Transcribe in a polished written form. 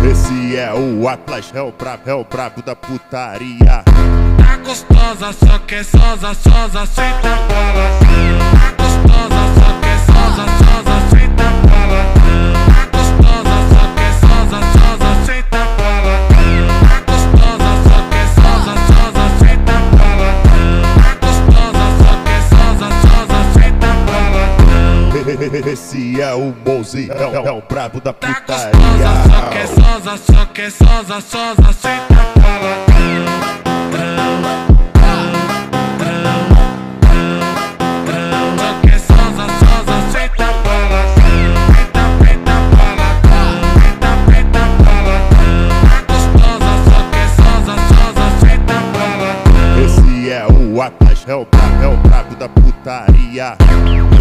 Esse é o Atlas, é o brabo da putaria. Tá gostosa, só quer sosa, sosa, senta bola. Tá gostosa, só quer sosa, sosa, senta bola. Tá gostosa, só quer sosa, sosa, senta bola. Tá gostosa, só quer sosa, sosa, senta bola. Tá gostosa, só quer sosa, sosa, senta bola. Esse é o Mozi, é o brabo da Tá putaria. gostosa, só quer sosa, só quer sosa, sosa, senta bola. Esse é o Atlas, é o brabo da putaria.